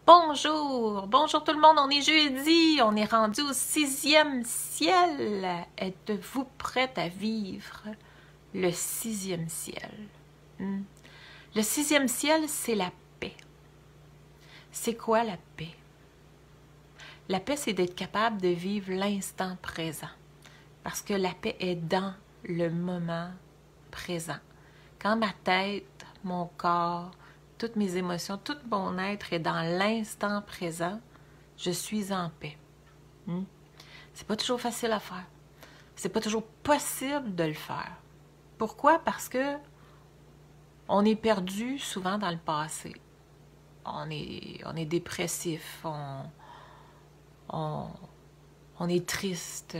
Bonjour, bonjour tout le monde, on est jeudi, on est rendu au 6e ciel. Êtes-vous prête à vivre le 6e ciel? Le 6e ciel, c'est la paix. C'est quoi la paix? La paix, c'est d'être capable de vivre l'instant présent. Parce que la paix est dans le moment présent. Quand ma tête, mon corps, toutes mes émotions, tout mon être est dans l'instant présent, je suis en paix. C'est pas toujours facile à faire. C'est pas toujours possible de le faire. Pourquoi? Parce que on est perdu souvent dans le passé. On est dépressif, on est triste.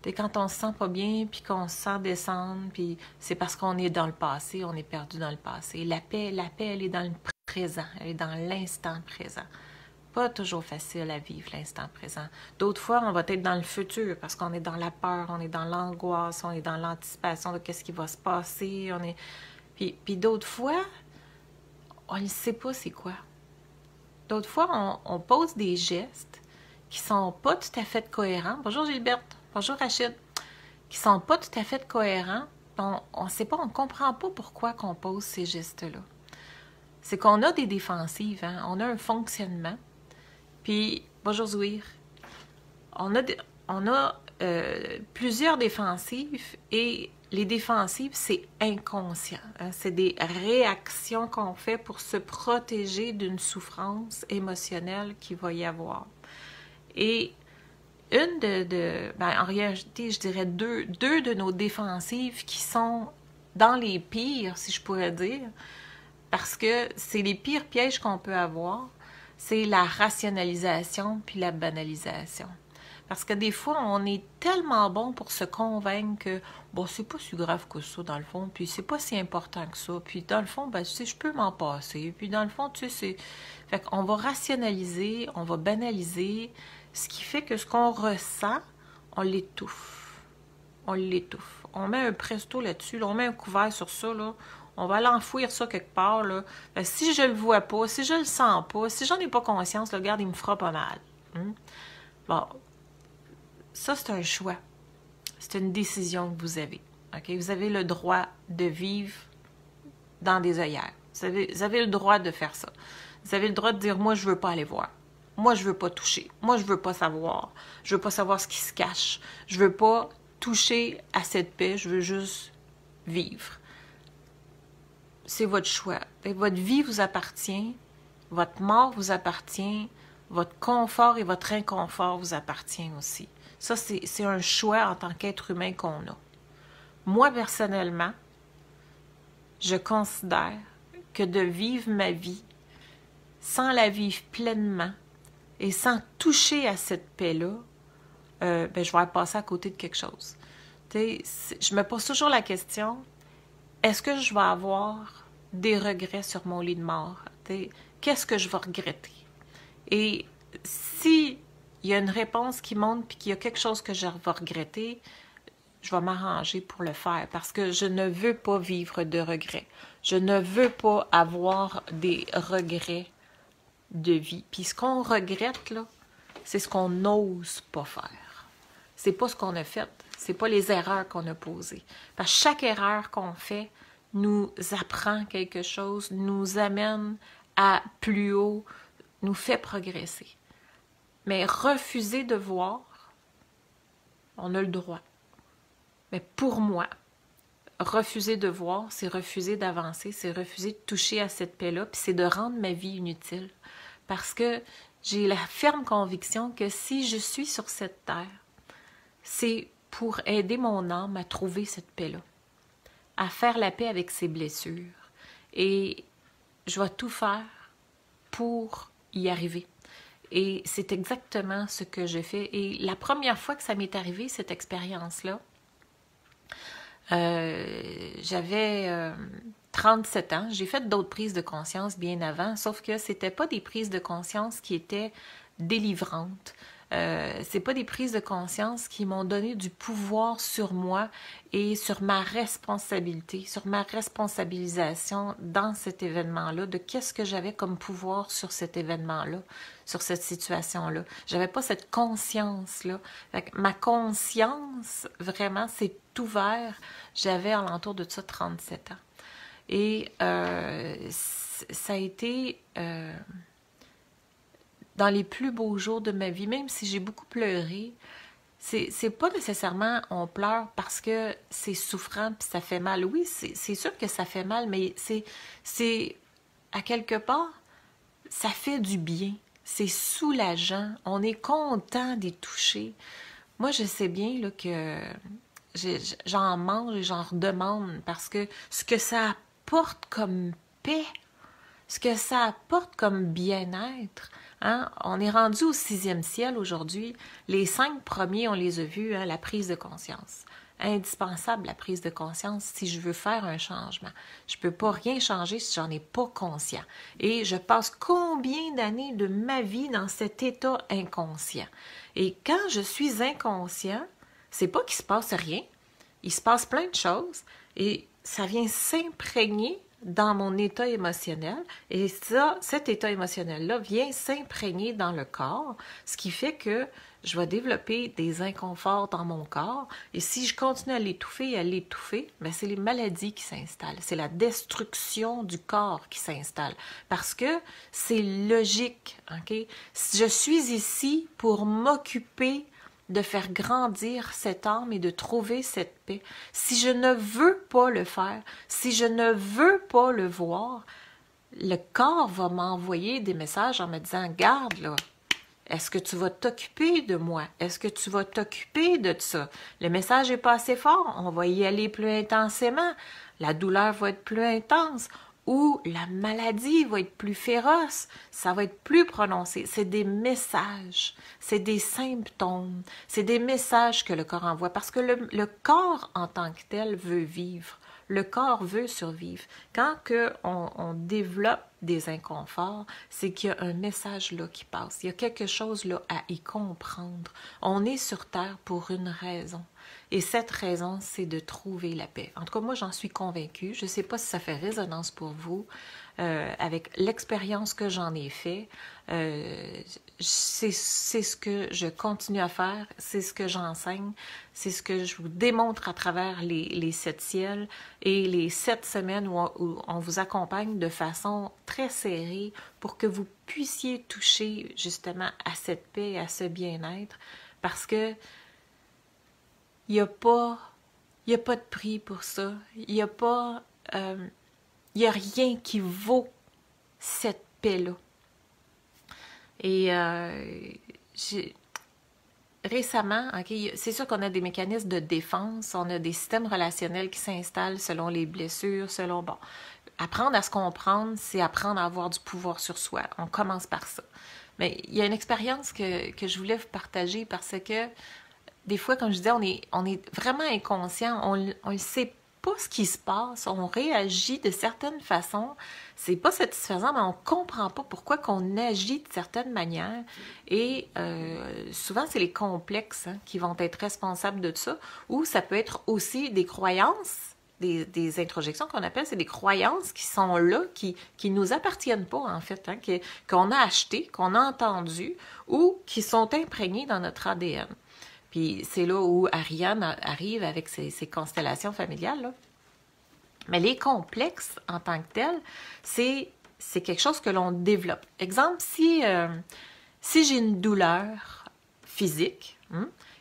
Quand on se sent pas bien, puis qu'on se sent descendre, puis c'est parce qu'on est dans le passé, on est perdu dans le passé. La paix, elle est dans le présent, elle est dans l'instant présent. Pas toujours facile à vivre l'instant présent. D'autres fois, on va être dans le futur parce qu'on est dans la peur, on est dans l'angoisse, on est dans l'anticipation de qu'est-ce qui va se passer. Puis d'autres fois, on ne sait pas c'est quoi. D'autres fois, on pose des gestes qui sont pas tout à fait cohérents. Bonjour Gilberte, bonjour Rachid. Qui sont pas tout à fait cohérents. On ne sait pas, on ne comprend pas pourquoi qu'on pose ces gestes-là. C'est qu'on a des défensives, hein? On a un fonctionnement. Puis, bonjour Zouir, on a plusieurs défensives et les défensives, c'est inconscient. Hein? C'est des réactions qu'on fait pour se protéger d'une souffrance émotionnelle qu'il va y avoir. Et en réalité, je dirais deux de nos défensives qui sont dans les pires, si je pourrais dire, parce que c'est les pires pièges qu'on peut avoir, c'est la rationalisation puis la banalisation. Parce que des fois, on est tellement bon pour se convaincre que, bon, c'est pas si grave que ça, dans le fond, puis c'est pas si important que ça, puis dans le fond, ben, tu sais, je peux m'en passer, puis dans le fond, tu sais, c'est... Fait qu'on va rationaliser, on va banaliser, ce qui fait que ce qu'on ressent, on l'étouffe. On l'étouffe. On met un presto là-dessus, là, on met un couvert sur ça, là, on va aller enfouir ça quelque part, là. Ben, si je le vois pas, si je le sens pas, si j'en ai pas conscience, là, regarde, il me fera pas mal. Bon, ça, c'est un choix. C'est une décision que vous avez. Okay? Vous avez le droit de vivre dans des œillères. Vous avez le droit de faire ça. Vous avez le droit de dire, moi, je veux pas aller voir. Moi, je veux pas toucher. Moi, je veux pas savoir. Je veux pas savoir ce qui se cache. Je veux pas toucher à cette paix. Je veux juste vivre. C'est votre choix. Et votre vie vous appartient. Votre mort vous appartient. Votre confort et votre inconfort vous appartient aussi. Ça, c'est un choix en tant qu'être humain qu'on a. Moi, personnellement, je considère que de vivre ma vie sans la vivre pleinement et sans toucher à cette paix-là, je vais passer à côté de quelque chose. Je me pose toujours la question, est-ce que je vais avoir des regrets sur mon lit de mort? Qu'est-ce que je vais regretter? Et si il y a une réponse qui monte puis qu'il y a quelque chose que je vais regretter, je vais m'arranger pour le faire parce que je ne veux pas vivre de regrets. Je ne veux pas avoir des regrets de vie. Puis ce qu'on regrette, là, c'est ce qu'on n'ose pas faire. C'est pas ce qu'on a fait. C'est pas les erreurs qu'on a posées. Parce que chaque erreur qu'on fait nous apprend quelque chose, nous amène à plus haut, nous fait progresser. Mais refuser de voir, on a le droit. Mais pour moi, refuser de voir, c'est refuser d'avancer, c'est refuser de toucher à cette paix-là, puis c'est de rendre ma vie inutile. Parce que j'ai la ferme conviction que si je suis sur cette terre, c'est pour aider mon âme à trouver cette paix-là, à faire la paix avec ses blessures. Et je vais tout faire pour y arriver. Et c'est exactement ce que je fais. Et la première fois que ça m'est arrivé, cette expérience-là, j'avais 37 ans. J'ai fait d'autres prises de conscience bien avant, sauf que c'était pas des prises de conscience qui étaient délivrantes. c'est pas des prises de conscience qui m'ont donné du pouvoir sur moi et sur ma responsabilité, sur ma responsabilisation dans cet événement-là, de qu'est-ce que j'avais comme pouvoir sur cet événement-là, sur cette situation-là. J'avais pas cette conscience-là. Ma conscience, vraiment, s'est ouverte. J'avais alentour de ça 37 ans. Et ça a été dans les plus beaux jours de ma vie, même si j'ai beaucoup pleuré. C'est pas nécessairement on pleure parce que c'est souffrant puis ça fait mal. Oui, c'est sûr que ça fait mal, mais c'est à quelque part, ça fait du bien. C'est soulageant. On est content d'y toucher. Moi, je sais bien là, que j'en mange et j'en redemande parce que ce que ça apporte comme paix, ce que ça apporte comme bien-être, hein? On est rendu au 6e ciel aujourd'hui. Les 5 premiers, on les a vus, hein, la prise de conscience. Indispensable, la prise de conscience, si je veux faire un changement. Je ne peux pas rien changer si j'en ai pas conscient. Et je passe combien d'années de ma vie dans cet état inconscient? Et quand je suis inconscient, c'est pas qu'il se passe rien. Il se passe plein de choses et ça vient s'imprégner dans mon état émotionnel, et ça, cet état émotionnel-là vient s'imprégner dans le corps, ce qui fait que je vais développer des inconforts dans mon corps, et si je continue à l'étouffer, bien, c'est les maladies qui s'installent, c'est la destruction du corps qui s'installe, parce que c'est logique, ok? Je suis ici pour m'occuper de faire grandir cette âme et de trouver cette paix. Si je ne veux pas le faire, si je ne veux pas le voir, le corps va m'envoyer des messages en me disant « Garde, là, est-ce que tu vas t'occuper de moi? Est-ce que tu vas t'occuper de ça? Le message n'est pas assez fort, on va y aller plus intensément, la douleur va être plus intense. » Ou la maladie va être plus féroce, ça va être plus prononcé. C'est des messages, c'est des symptômes, c'est des messages que le corps envoie. Parce que le corps en tant que tel veut vivre, le corps veut survivre. Quand on développe des inconforts, c'est qu'il y a un message là qui passe. Il y a quelque chose là à y comprendre. On est sur Terre pour une raison. Et cette raison, c'est de trouver la paix. En tout cas, moi, j'en suis convaincue. Je ne sais pas si ça fait résonance pour vous. Avec l'expérience que j'en ai fait, c'est ce que je continue à faire, c'est ce que j'enseigne, c'est ce que je vous démontre à travers les 7 ciels et les 7 semaines où on vous accompagne de façon très serrée pour que vous puissiez toucher justement à cette paix, à ce bien-être, parce que il n'y a pas de prix pour ça. Il n'y a pas... il n'y a rien qui vaut cette paix-là. Et récemment, okay, c'est sûr qu'on a des mécanismes de défense, on a des systèmes relationnels qui s'installent selon les blessures, selon... Bon, apprendre à se comprendre, c'est apprendre à avoir du pouvoir sur soi. On commence par ça. Mais il y a une expérience que je voulais vous partager parce que des fois, comme je disais, on est vraiment inconscient, on ne sait pas ce qui se passe, on réagit de certaines façons, c'est pas satisfaisant, mais on comprend pas pourquoi qu'on agit de certaines manières. Et souvent, c'est les complexes qui vont être responsables de ça, ou ça peut être aussi des croyances, des introjections qu'on appelle, c'est des croyances qui sont là, qui nous appartiennent pas, en fait, hein, qu'on a achetées, qu'on a entendues, ou qui sont imprégnées dans notre ADN. Puis c'est là où Ariane arrive avec ses constellations familiales, là. Mais les complexes, en tant que tels, c'est quelque chose que l'on développe. Exemple, si j'ai une douleur physique,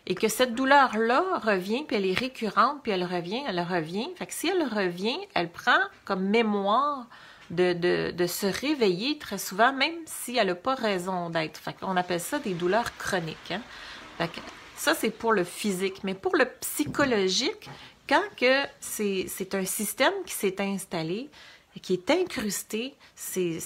et que cette douleur-là revient, puis elle est récurrente, puis elle revient. Fait que si elle revient, elle prend comme mémoire de se réveiller très souvent, même si elle n'a pas raison d'être. Fait qu'on appelle ça des douleurs chroniques, hein? Fait que ça, c'est pour le physique. Mais pour le psychologique, quand que c'est un système qui s'est installé, qui est incrusté, c'est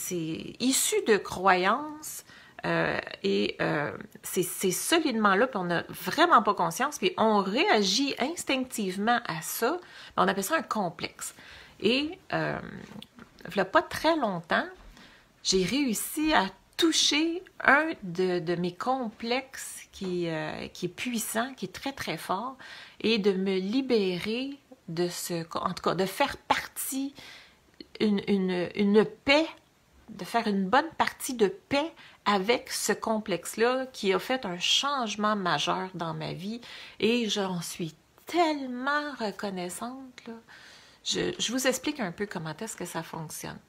issu de croyances, c'est solidement là, puis on n'a vraiment pas conscience, puis on réagit instinctivement à ça, on appelle ça un complexe. Et il n'y a pas très longtemps, j'ai réussi à toucher un de mes complexes qui est puissant, qui est très, très fort, et de me libérer de en tout cas, de faire partie, une paix, de faire une bonne partie de paix avec ce complexe-là qui a fait un changement majeur dans ma vie, et j'en suis tellement reconnaissante, là. Je vous explique un peu comment est-ce que ça fonctionne.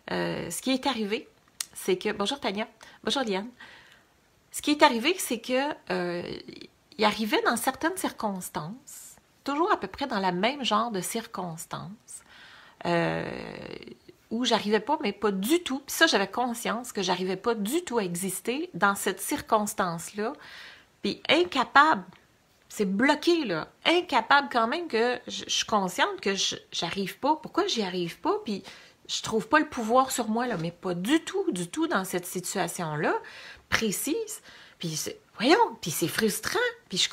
Ce qui est arrivé, c'est que... Bonjour Tania, bonjour Liane. Ce qui est arrivé, c'est que il arrivait dans certaines circonstances, toujours à peu près dans la même genre de circonstances, où j'arrivais pas, mais pas du tout, puis ça, j'avais conscience que j'arrivais pas du tout à exister dans cette circonstance-là, puis incapable, c'est bloqué, là, incapable quand même que je suis consciente que j'arrive pas. Pourquoi j'y arrive pas? Puis je trouve pas le pouvoir sur moi, là, mais pas du tout dans cette situation-là, précise. Puis voyons, puis c'est frustrant, puis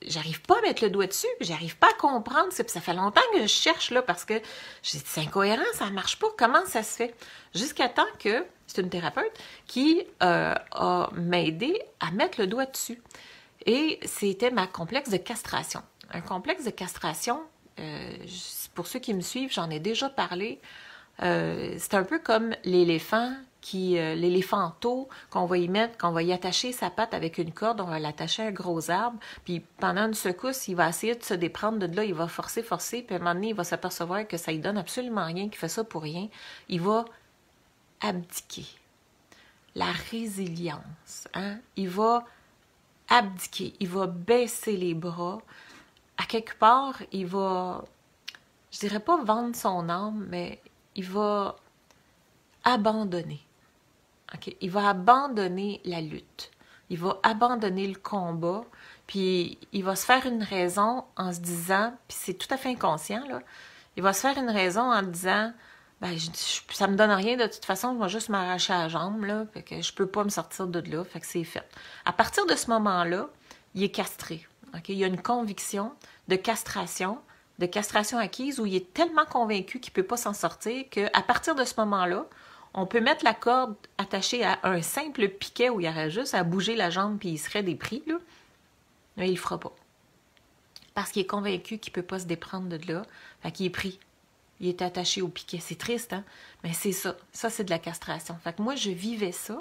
j'arrive pas à mettre le doigt dessus, puis j'arrive pas à comprendre ça, puis ça fait longtemps que je cherche, là, parce que c'est incohérent, ça marche pas, comment ça se fait? Jusqu'à temps que c'est une thérapeute qui a m'aidé à mettre le doigt dessus. Et c'était ma complexe de castration. Un complexe de castration, pour ceux qui me suivent, j'en ai déjà parlé, c'est un peu comme l'éléphant l'éléphanteau qu'on va y mettre, qu'on va y attacher sa patte avec une corde, on va l'attacher à un gros arbre, puis pendant une secousse, il va essayer de se déprendre de là, il va forcer, puis à un moment donné, il va s'apercevoir que ça lui donne absolument rien, qu'il fait ça pour rien. Il va abdiquer. La résilience, hein? Il va abdiquer, il va baisser les bras. À quelque part, il va, je dirais pas vendre son âme, mais il va abandonner. Okay? Il va abandonner la lutte. Il va abandonner le combat, puis il va se faire une raison en se disant, puis c'est tout à fait inconscient, là, il va se faire une raison en disant, ben, ça me donne rien de toute façon, je vais juste m'arracher à la jambe, là, fait que je peux pas me sortir de là, fait que c'est fait. À partir de ce moment-là, il est castré. Okay? Il y a une conviction de castration acquise, où il est tellement convaincu qu'il ne peut pas s'en sortir qu'à partir de ce moment-là, on peut mettre la corde attachée à un simple piquet où il y aurait juste à bouger la jambe puis il serait dépris, là. Mais il le fera pas. Parce qu'il est convaincu qu'il ne peut pas se déprendre de là. Fait qu'il est pris. Il est attaché au piquet. C'est triste, hein? Mais c'est ça. Ça, c'est de la castration. Fait que moi, je vivais ça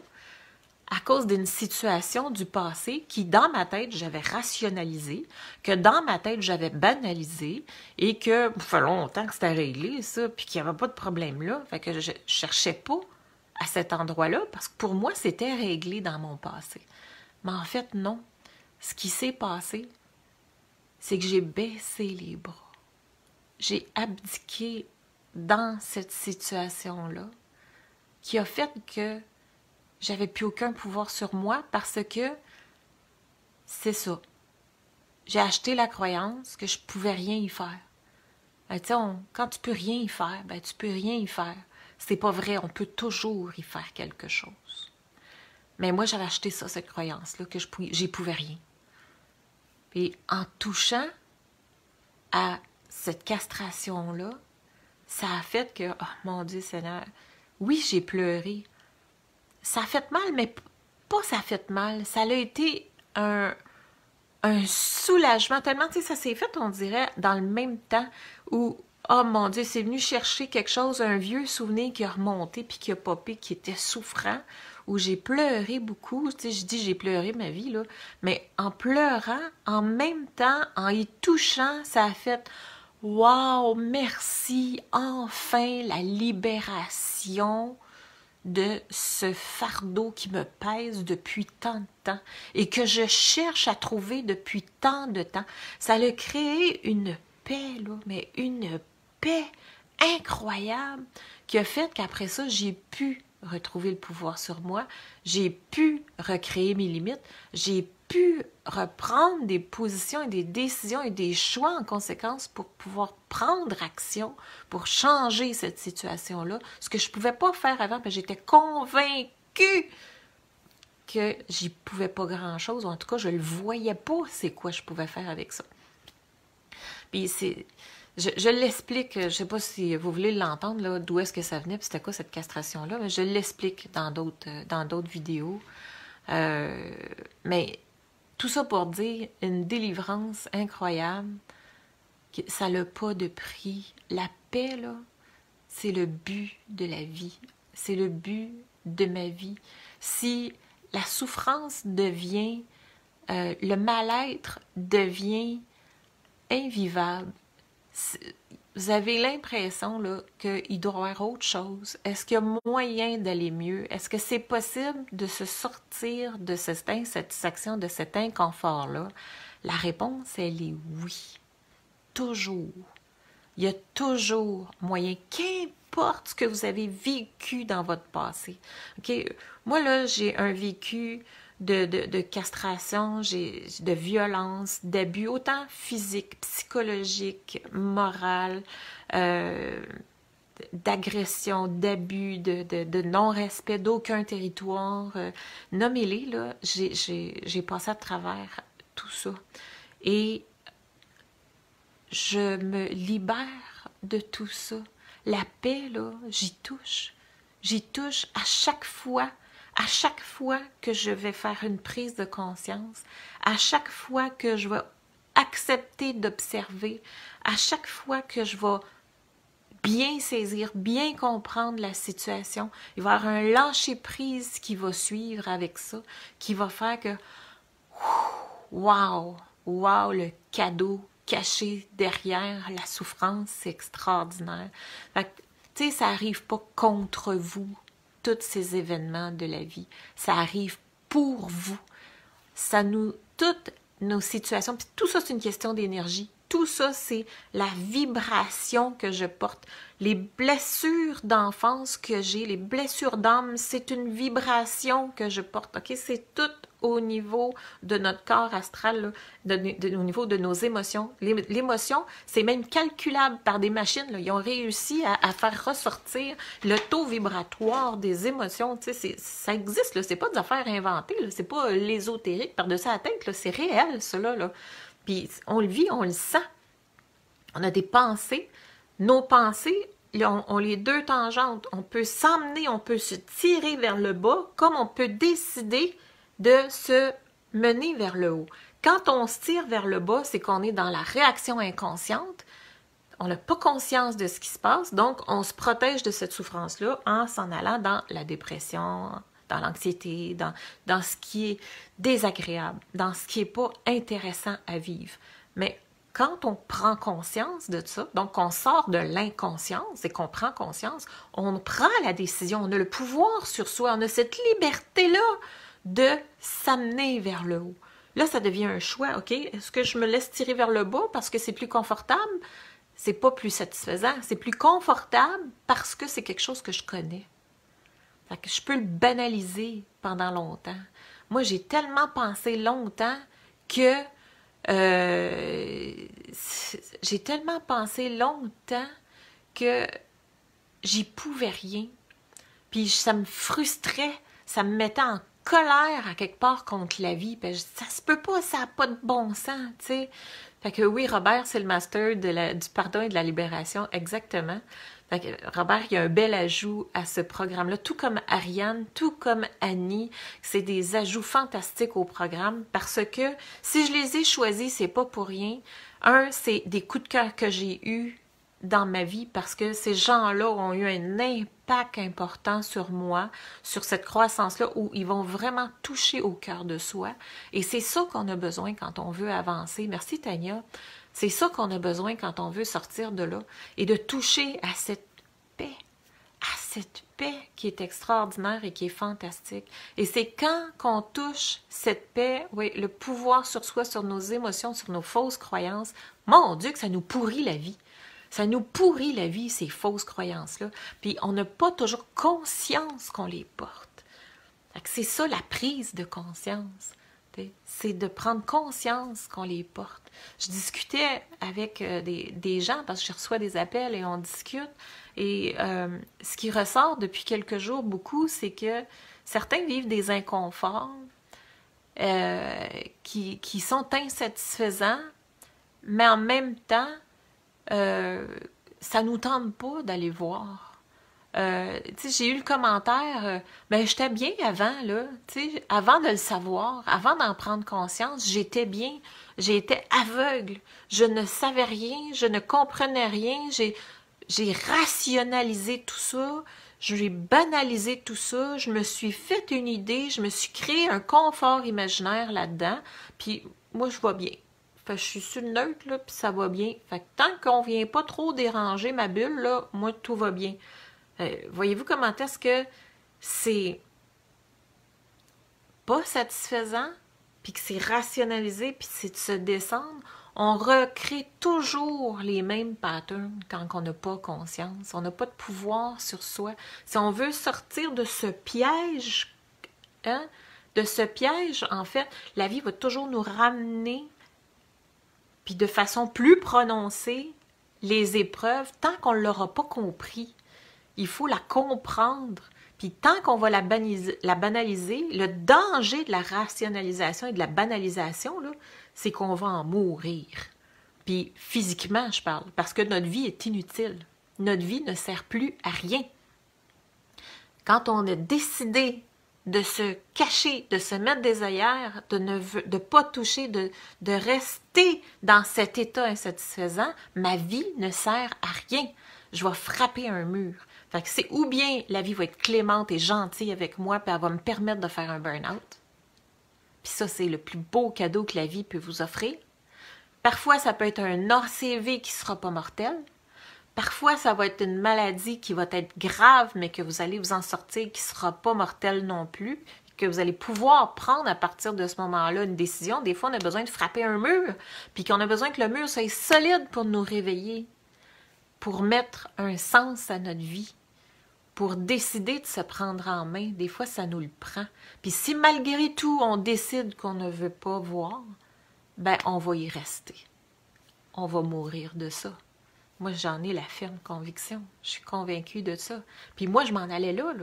à cause d'une situation du passé qui, dans ma tête, j'avais rationalisé, que dans ma tête, j'avais banalisé, et que ça fait longtemps que c'était réglé, ça, puis qu'il n'y avait pas de problème là. Fait que je cherchais pas à cet endroit-là, parce que pour moi, c'était réglé dans mon passé. Mais en fait, non. Ce qui s'est passé, c'est que j'ai baissé les bras. J'ai abdiqué dans cette situation-là, qui a fait que j'avais plus aucun pouvoir sur moi, parce que c'est ça. J'ai acheté la croyance que je pouvais rien y faire. Ben, quand tu peux rien y faire, ben tu peux rien y faire. C'est pas vrai, on peut toujours y faire quelque chose. Mais moi, j'avais acheté ça, cette croyance-là, que j'y pouvais rien. Et en touchant à cette castration-là, ça a fait que, oh mon Dieu Seigneur, oui, j'ai pleuré. Ça a fait mal, mais pas ça a fait mal. Ça a été un soulagement tellement, tu sais, ça s'est fait, on dirait, dans le même temps où, oh mon Dieu, c'est venu chercher quelque chose, un vieux souvenir qui a remonté puis qui a popé, qui était souffrant, où j'ai pleuré beaucoup. Tu sais, je dis j'ai pleuré ma vie, là, mais en pleurant, en même temps, en y touchant, ça a fait « Wow, merci, enfin, la libération » de ce fardeau qui me pèse depuis tant de temps et que je cherche à trouver depuis tant de temps. Ça a créé une paix, là, mais une paix incroyable qui a fait qu'après ça, j'ai pu retrouver le pouvoir sur moi, j'ai pu recréer mes limites, j'ai pu reprendre des positions et des décisions et des choix en conséquence pour pouvoir prendre action, pour changer cette situation-là, ce que je ne pouvais pas faire avant, parce que j'étais convaincue que j'y pouvais pas grand-chose, ou en tout cas, je ne le voyais pas, c'est quoi je pouvais faire avec ça. Puis Je l'explique, je sais pas si vous voulez l'entendre, là, d'où est-ce que ça venait, puis c'était quoi cette castration-là, mais je l'explique dans d'autres vidéos. Euh, mais tout ça pour dire une délivrance incroyable, que ça n'a pas de prix. La paix, là, c'est le but de la vie. C'est le but de ma vie. Si la souffrance devient, le mal-être devient invivable, vous avez l'impression là, qu'il doit y avoir autre chose. Est-ce qu'il y a moyen d'aller mieux? Est-ce que c'est possible de se sortir de cette insatisfaction, de cet inconfort-là? La réponse, elle est oui. Toujours. Il y a toujours moyen, qu'importe ce que vous avez vécu dans votre passé. OK? Moi, là, j'ai un vécu de castration, de violence, d'abus, autant physique, psychologique, moral, euh, d'agression, d'abus, de non-respect d'aucun territoire. Nommez-les, là, j'ai passé à travers tout ça. Et je me libère de tout ça. La paix, là, j'y touche. J'y touche à chaque fois que je vais faire une prise de conscience, à chaque fois que je vais accepter d'observer, à chaque fois que je vais bien saisir, bien comprendre la situation, il va y avoir un lâcher-prise qui va suivre avec ça, qui va faire que, wow, wow, le cadeau caché derrière la souffrance, c'est extraordinaire. Fait que, tu sais, ça arrive pas contre vous, tous ces événements de la vie. Ça arrive pour vous. Toutes nos situations, puis tout ça, c'est une question d'énergie. Tout ça, c'est la vibration que je porte. Les blessures d'enfance que j'ai, les blessures d'âme, c'est une vibration que je porte. OK? C'est tout au niveau de notre corps astral, là, au niveau de nos émotions. L'émotion, c'est même calculable par des machines. Là. Ils ont réussi à faire ressortir le taux vibratoire des émotions. Tu sais, ça existe, c'est pas des affaires inventées, c'est pas l'ésotérique par-dessus la tête, c'est réel, cela. Là. Puis on le vit, on le sent. On a des pensées. Nos pensées, on les deux tangentes. On peut s'emmener, on peut se tirer vers le bas, comme on peut décider de se mener vers le haut. Quand on se tire vers le bas, c'est qu'on est dans la réaction inconsciente. On n'a pas conscience de ce qui se passe, donc on se protège de cette souffrance-là en s'en allant dans la dépression, dans l'anxiété, dans ce qui est désagréable, dans ce qui n'est pas intéressant à vivre. Mais quand on prend conscience de ça, donc on sort de l'inconscience et qu'on prend conscience, on prend la décision, on a le pouvoir sur soi, on a cette liberté-là de s'amener vers le haut. Là, ça devient un choix, OK? Est-ce que je me laisse tirer vers le bas parce que c'est plus confortable? C'est pas plus satisfaisant, c'est plus confortable parce que c'est quelque chose que je connais. Fait que je peux le banaliser pendant longtemps. Moi, j'ai tellement pensé longtemps que j'y pouvais rien. Puis ça me frustrait, ça me mettait en colère à quelque part contre la vie. Puis je dis, ça se peut pas, ça n'a pas de bon sens, tu sais. Fait que oui, Robert, c'est le master du pardon et de la libération, exactement. Fait que Robert, il y a un bel ajout à ce programme-là, tout comme Ariane, tout comme Annie. C'est des ajouts fantastiques au programme parce que si je les ai choisis, c'est pas pour rien. Un, c'est des coups de cœur que j'ai eus dans ma vie parce que ces gens-là ont eu un impact important sur moi, sur cette croissance-là où ils vont vraiment toucher au cœur de soi. Et c'est ça qu'on a besoin quand on veut avancer. Merci Tania. C'est ça qu'on a besoin quand on veut sortir de là et de toucher à cette paix qui est extraordinaire et qui est fantastique. Et c'est quand qu'on touche cette paix, oui, le pouvoir sur soi, sur nos émotions, sur nos fausses croyances, mon Dieu que ça nous pourrit la vie. Ça nous pourrit la vie, ces fausses croyances-là. Puis on n'a pas toujours conscience qu'on les porte. C'est ça la prise de conscience. C'est de prendre conscience qu'on les porte. Je discutais avec des gens, parce que je reçois des appels et on discute, et ce qui ressort depuis quelques jours beaucoup, c'est que certains vivent des inconforts qui sont insatisfaisants, mais en même temps, ça nous tente pas d'aller voir. J'ai eu le commentaire, ben j'étais bien avant, là, avant de le savoir, avant d'en prendre conscience, j'étais bien, j'étais aveugle, je ne savais rien, je ne comprenais rien, j'ai rationalisé tout ça, j'ai banalisé tout ça, je me suis fait une idée, je me suis créé un confort imaginaire là-dedans, puis moi je vois bien. Fait que je suis sur le neutre, là, puis ça va bien. Fait que tant qu'on vient pas trop déranger ma bulle, là, moi tout va bien. Voyez-vous comment est-ce que c'est pas satisfaisant, puis que c'est rationalisé, puis c'est de se descendre? On recrée toujours les mêmes patterns quand on n'a pas conscience. On n'a pas de pouvoir sur soi. Si on veut sortir de ce piège, hein, en fait, la vie va toujours nous ramener, puis de façon plus prononcée, les épreuves, tant qu'on ne l'aura pas compris. Il faut la comprendre. Puis tant qu'on va la banaliser, le danger de la rationalisation et de la banalisation, c'est qu'on va en mourir. Puis physiquement, je parle, parce que notre vie est inutile. Notre vie ne sert plus à rien. Quand on a décidé de se cacher, de se mettre des œillères, de ne pas toucher, de rester dans cet état insatisfaisant, ma vie ne sert à rien. Je vais frapper un mur. Fait que c'est ou bien la vie va être clémente et gentille avec moi, puis elle va me permettre de faire un burn-out. Puis ça, c'est le plus beau cadeau que la vie peut vous offrir. Parfois, ça peut être un ACV qui ne sera pas mortel. Parfois, ça va être une maladie qui va être grave, mais que vous allez vous en sortir, qui ne sera pas mortelle non plus, que vous allez pouvoir prendre à partir de ce moment-là une décision. Des fois, on a besoin de frapper un mur, puis qu'on a besoin que le mur soit solide pour nous réveiller, pour mettre un sens à notre vie, pour décider de se prendre en main. Des fois, ça nous le prend. Puis si malgré tout, on décide qu'on ne veut pas voir, ben on va y rester. On va mourir de ça. Moi, j'en ai la ferme conviction. Je suis convaincue de ça. Puis moi, je m'en allais là.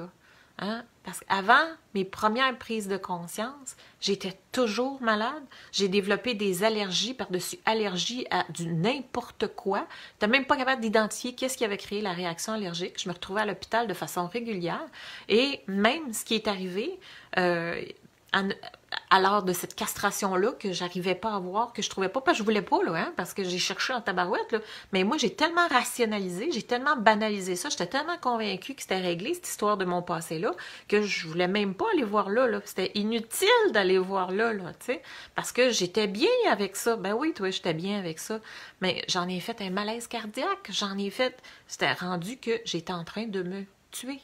Hein? Parce qu'avant mes premières prises de conscience, j'étais toujours malade. J'ai développé des allergies par-dessus allergies à du n'importe quoi. Tu n'es même pas capable d'identifier qu'est-ce qui avait créé la réaction allergique. Je me retrouvais à l'hôpital de façon régulière. Et même ce qui est arrivé, à l'heure de cette castration-là, que j'arrivais pas à voir, que je trouvais pas, parce que je voulais pas, là, hein, parce que j'ai cherché en tabarouette, là, mais moi, j'ai tellement rationalisé, j'ai tellement banalisé ça, j'étais tellement convaincue que c'était réglé, cette histoire de mon passé-là, que je voulais même pas aller voir là. C'était inutile d'aller voir là, tu sais, parce que j'étais bien avec ça. Ben oui, toi, j'étais bien avec ça, mais j'en ai fait un malaise cardiaque, c'était rendu que j'étais en train de me tuer.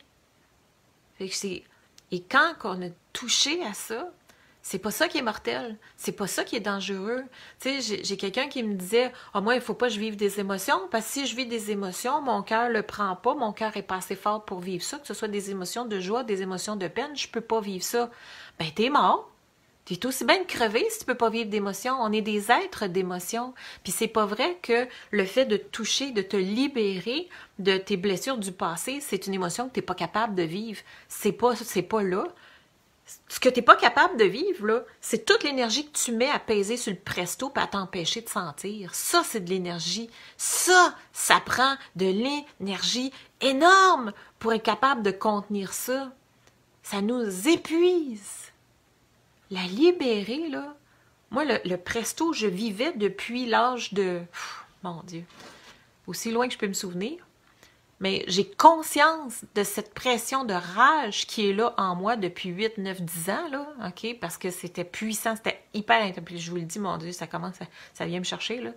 Fait que et quand on a touché à ça, c'est pas ça qui est mortel, c'est pas ça qui est dangereux. Tu sais, j'ai quelqu'un qui me disait « Ah, moi, il faut pas que je vive des émotions, parce que si je vis des émotions, mon cœur le prend pas, mon cœur est pas assez fort pour vivre ça, que ce soit des émotions de joie, des émotions de peine, je peux pas vivre ça. » Ben, t'es mort. T'es aussi bien de crever si tu peux pas vivre d'émotions. On est des êtres d'émotions. Puis c'est pas vrai que le fait de toucher, de te libérer de tes blessures du passé, c'est une émotion que t'es pas capable de vivre. C'est pas là. Ce que tu n'es pas capable de vivre, là, c'est toute l'énergie que tu mets à peser sur le presto et à t'empêcher de sentir. Ça, c'est de l'énergie. Ça prend de l'énergie énorme pour être capable de contenir ça. Ça nous épuise. La libérer, là, moi, le presto, je vivais depuis l'âge de... mon Dieu, aussi loin que je peux me souvenir. Mais j'ai conscience de cette pression de rage qui est là en moi depuis 8, 9, 10 ans, là, OK? Parce que c'était puissant, c'était hyper intense. Je vous le dis, mon Dieu, ça vient me chercher, là.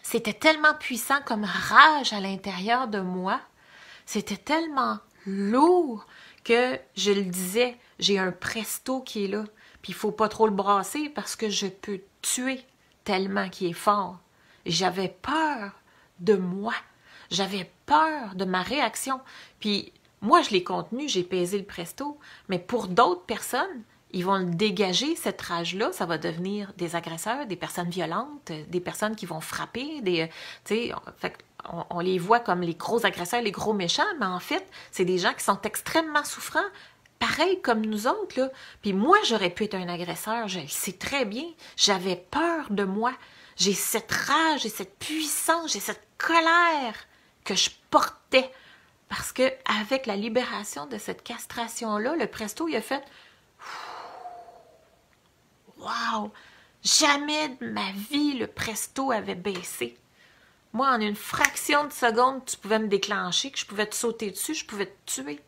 C'était tellement puissant comme rage à l'intérieur de moi. C'était tellement lourd que je le disais, j'ai un presto qui est là. Puis il faut pas trop le brasser parce que je peux tuer tellement qu'il est fort. J'avais peur de moi. J'avais peur de ma réaction. Puis moi, je l'ai contenu, j'ai pesé le presto. Mais pour d'autres personnes, ils vont le dégager, cette rage-là. Ça va devenir des agresseurs, des personnes violentes, des personnes qui vont frapper. On les voit comme les gros agresseurs, les gros méchants, mais en fait, c'est des gens qui sont extrêmement souffrants, pareil comme nous autres, là. Puis moi, j'aurais pu être un agresseur, je le sais très bien. J'avais peur de moi. J'ai cette rage, j'ai cette puissance, j'ai cette colère que je portais. Parce que avec la libération de cette castration-là, le presto, il a fait « Wow! Jamais de ma vie, le presto avait baissé. » Moi, en une fraction de seconde, tu pouvais me déclencher, que je pouvais te sauter dessus, je pouvais te tuer.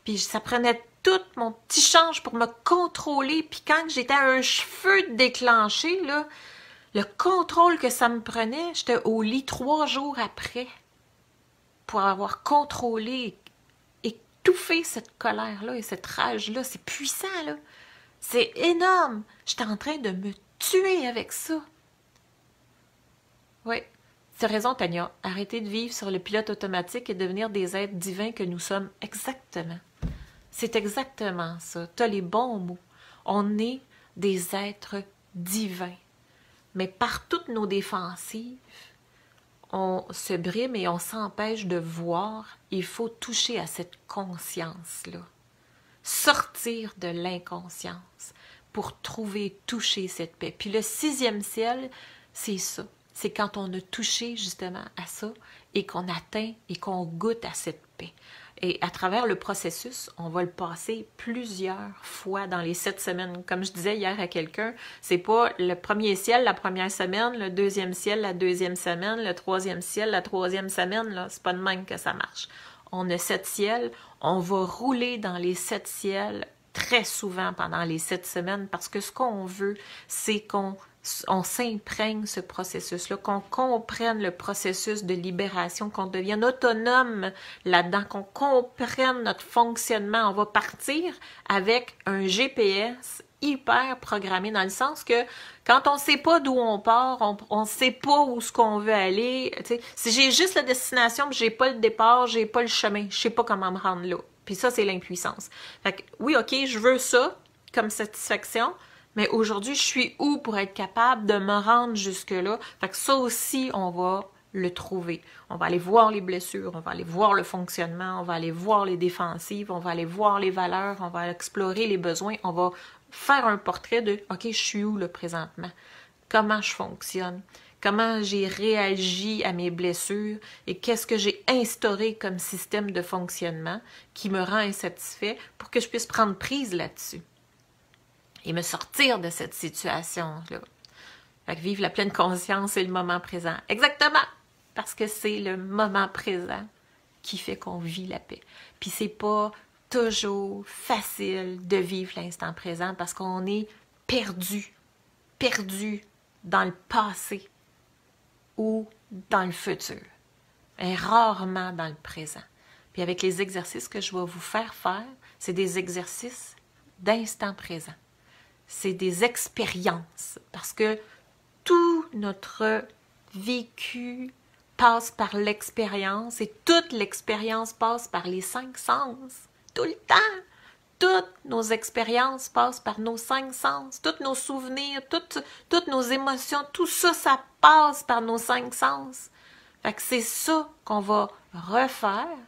Puis ça prenait tout mon petit change pour me contrôler. Puis quand j'étais à un cheveu de déclencher, là, le contrôle que ça me prenait, j'étais au lit 3 jours après pour avoir contrôlé, étouffé cette colère-là et cette rage-là. C'est puissant, là. C'est énorme. J'étais en train de me tuer avec ça. Oui. Tu as raison, Tania. Arrêtez de vivre sur le pilote automatique et devenir des êtres divins que nous sommes. Exactement. C'est exactement ça. Tu as les bons mots. On est des êtres divins. Mais par toutes nos défensives, on se brime et on s'empêche de voir. Il faut toucher à cette conscience-là. Sortir de l'inconscience pour trouver, toucher cette paix. Puis le 6e ciel, c'est ça. C'est quand on a touché justement à ça et qu'on atteint et qu'on goûte à cette paix. Et à travers le processus, on va le passer plusieurs fois dans les 7 semaines. Comme je disais hier à quelqu'un, c'est pas le premier ciel la première semaine, le 2e ciel la 2e semaine, le 3e ciel la 3e semaine. Là, c'est pas de même que ça marche. On a 7 ciels, on va rouler dans les 7 ciels très souvent pendant les 7 semaines parce que ce qu'on veut, c'est qu'on s'imprègne ce processus-là, qu'on comprenne le processus de libération, qu'on devienne autonome là-dedans, qu'on comprenne notre fonctionnement. On va partir avec un GPS hyper programmé dans le sens que quand on ne sait pas d'où on part, on ne sait pas où ce qu'on veut aller. T'sais, si j'ai juste la destination, mais j'ai pas le départ, j'ai pas le chemin, je sais pas comment me rendre là. Puis ça, c'est l'impuissance. Fait que oui, ok, je veux ça comme satisfaction, mais aujourd'hui, je suis où pour être capable de me rendre jusque-là? Fait que ça aussi, on va le trouver. On va aller voir les blessures, on va aller voir le fonctionnement, on va aller voir les défensives, on va aller voir les valeurs, on va explorer les besoins, on va faire un portrait de « OK, je suis où là présentement? Comment je fonctionne? Comment j'ai réagi à mes blessures et qu'est-ce que j'ai instauré comme système de fonctionnement qui me rend insatisfait pour que je puisse prendre prise là-dessus et me sortir de cette situation-là. » Fait que vivre la pleine conscience et le moment présent. Exactement! Parce que c'est le moment présent qui fait qu'on vit la paix. Puis c'est pas toujours facile de vivre l'instant présent parce qu'on est perdu dans le passé ou dans le futur, et rarement dans le présent. Puis avec les exercices que je vais vous faire, c'est des exercices d'instant présent. C'est des expériences, parce que tout notre vécu passe par l'expérience et toute l'expérience passe par les 5 sens. Tout le temps! Toutes nos expériences passent par nos 5 sens, tous nos souvenirs, toutes nos émotions, tout ça, ça passe par nos 5 sens. Fait que c'est ça qu'on va refaire.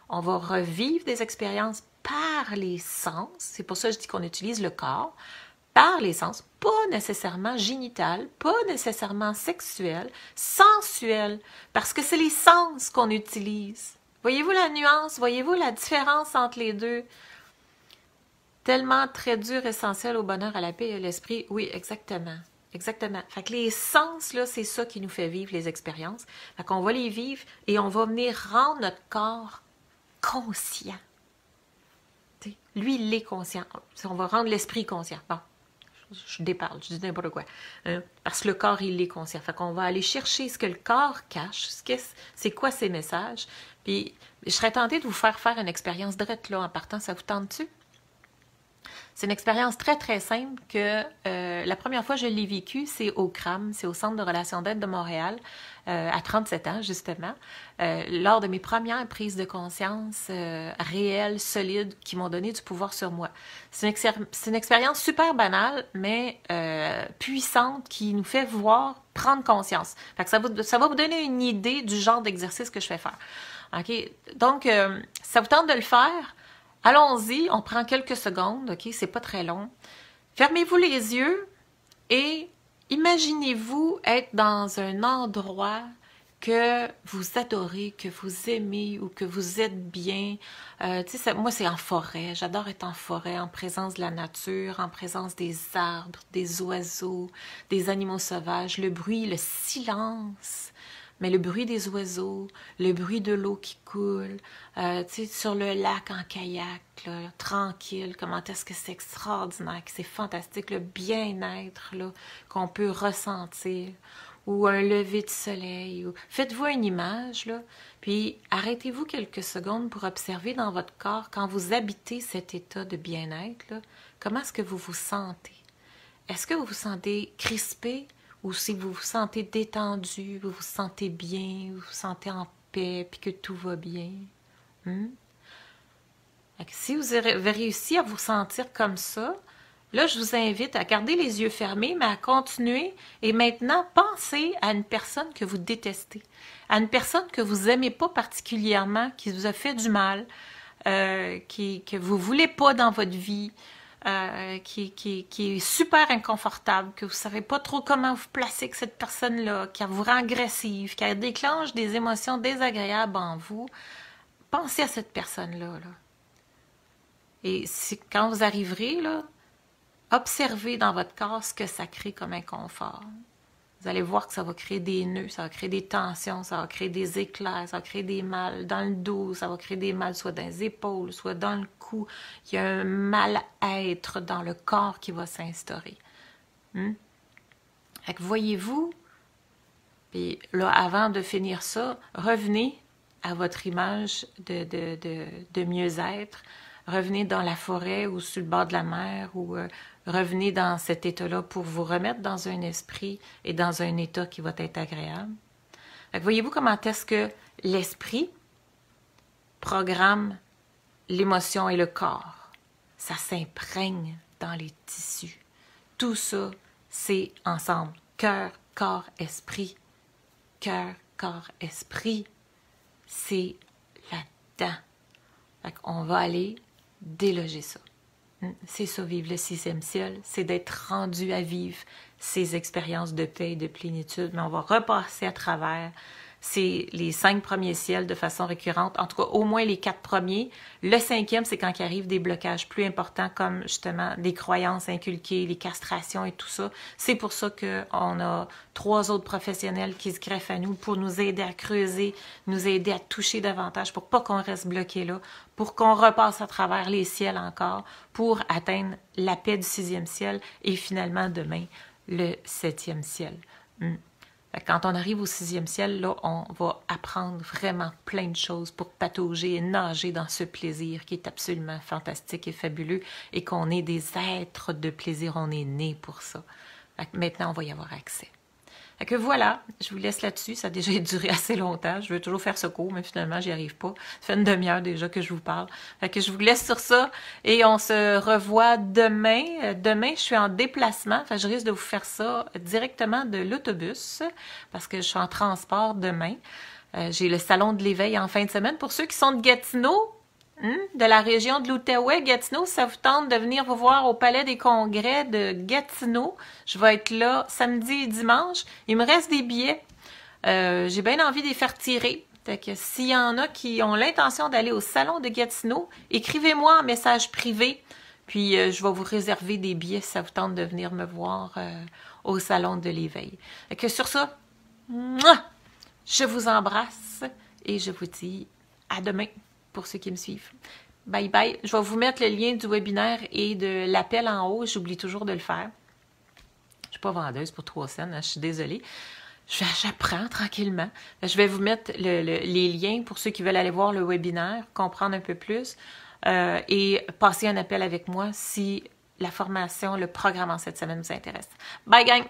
On va revivre des expériences par les sens. C'est pour ça que je dis qu'on utilise le corps. Par les sens, pas nécessairement génital, pas nécessairement sexuel, sensuel, parce que c'est les sens qu'on utilise. Voyez-vous la nuance? Voyez-vous la différence entre les deux? Tellement très dur, essentiel au bonheur, à la paix et à l'esprit. Oui, exactement. Exactement. Fait que les sens, là, c'est ça qui nous fait vivre les expériences. Fait qu'on va les vivre et on va venir rendre notre corps conscient. T'sais, lui, il est conscient. On va rendre l'esprit conscient. Bon, je déparle, je dis n'importe quoi. Parce que le corps, il est conscient. Fait qu'on va aller chercher ce que le corps cache, c'est quoi ses messages. Puis, je serais tentée de vous faire une expérience drette là en partant. Ça vous tente-tu? C'est une expérience très, très simple que la première fois que je l'ai vécue, c'est au CRAM, c'est au Centre de relations d'aide de Montréal, à 37 ans, justement, lors de mes premières prises de conscience réelles, solides, qui m'ont donné du pouvoir sur moi. C'est une expérience super banale, mais puissante, qui nous fait voir, prendre conscience. Fait que ça va vous donner une idée du genre d'exercice que je vais faire. OK? Donc, ça vous tente de le faire? Allons-y, on prend quelques secondes, OK? C'est pas très long. Fermez-vous les yeux et Imaginez-vous être dans un endroit que vous adorez, que vous aimez ou que vous êtes bien. Tu sais, moi, c'est en forêt. J'adore être en forêt, en présence de la nature, en présence des arbres, des oiseaux, des animaux sauvages, le bruit, le silence. Mais le bruit des oiseaux, le bruit de l'eau qui coule, tu sais, sur le lac en kayak, là, tranquille, comment est-ce que c'est extraordinaire, que c'est fantastique, le bien-être là, qu'on peut ressentir, ou un lever de soleil, ou faites-vous une image, là, puis arrêtez-vous quelques secondes pour observer dans votre corps, quand vous habitez cet état de bien-être, là, comment est-ce que vous vous sentez? Est-ce que vous vous sentez crispé? Ou si vous vous sentez détendu, vous vous sentez bien, vous vous sentez en paix, puis que tout va bien. Si vous avez réussi à vous sentir comme ça, là, je vous invite à garder les yeux fermés, mais à continuer. Et maintenant, pensez à une personne que vous détestez, à une personne que vous n'aimez pas particulièrement, qui vous a fait du mal, que vous ne voulez pas dans votre vie, qui est super inconfortable, que vous ne savez pas trop comment vous placer avec cette personne-là, qui vous rend agressive, qui déclenche des émotions désagréables en vous, pensez à cette personne-là. Là. Et quand vous arriverez, là, observez dans votre corps ce que ça crée comme inconfort. Vous allez voir que ça va créer des nœuds, ça va créer des tensions, ça va créer des éclairs, ça va créer des mal dans le dos, ça va créer des mal soit dans les épaules, soit dans le cou. Il y a un mal-être dans le corps qui va s'instaurer. Voyez-vous, puis là, avant de finir ça, revenez à votre image de mieux-être. Revenez dans la forêt ou sur le bord de la mer ou revenez dans cet état-là pour vous remettre dans un esprit et dans un état qui va être agréable. Voyez-vous comment est-ce que l'esprit programme l'émotion et le corps. Ça s'imprègne dans les tissus. Tout ça, c'est ensemble. Cœur, corps, esprit. Cœur, corps, esprit. C'est là-dedans. On va aller déloger ça. C'est ça, vivre le sixième ciel, c'est d'être rendu à vivre ces expériences de paix et de plénitude, mais on va repasser à travers les 5 premiers ciels de façon récurrente, en tout cas au moins les 4 premiers. Le 5e, c'est quand il arrive des blocages plus importants comme justement des croyances inculquées, les castrations et tout ça. C'est pour ça qu'on a 3 autres professionnels qui se greffent à nous pour nous aider à creuser, nous aider à toucher davantage, pour pas qu'on reste bloqué là, pour qu'on repasse à travers les ciels encore, pour atteindre la paix du 6e ciel et finalement demain, le 7e ciel. Quand on arrive au 6e ciel, là, on va apprendre vraiment plein de choses pour patauger et nager dans ce plaisir qui est absolument fantastique et fabuleux et qu'on est des êtres de plaisir, on est nés pour ça. Maintenant, on va y avoir accès. Voilà, je vous laisse là-dessus. Ça a déjà duré assez longtemps. Je veux toujours faire ce cours, mais finalement, j'y arrive pas. Ça fait une demi-heure déjà que je vous parle. Je vous laisse sur ça et on se revoit demain. Demain, je suis en déplacement. Je risque de vous faire ça directement de l'autobus parce que je suis en transport demain. J'ai le salon de l'éveil en fin de semaine. Pour ceux qui sont de Gatineau, de la région de l'Outaouais, Gatineau, ça vous tente de venir vous voir au Palais des Congrès de Gatineau. Je vais être là samedi et dimanche. Il me reste des billets. J'ai bien envie de les faire tirer. S'il y en a qui ont l'intention d'aller au Salon de Gatineau, écrivez-moi en message privé. Puis je vais vous réserver des billets si ça vous tente de venir me voir au Salon de l'éveil. Sur ça, je vous embrasse et je vous dis à demain. Pour ceux qui me suivent. Bye bye. Je vais vous mettre le lien du webinaire et de l'appel en haut. J'oublie toujours de le faire. Je ne suis pas vendeuse pour 3 cents, je suis désolée. J'apprends tranquillement. Je vais vous mettre les liens pour ceux qui veulent aller voir le webinaire, comprendre un peu plus et passer un appel avec moi si la formation, le programme en cette semaine vous intéresse. Bye gang!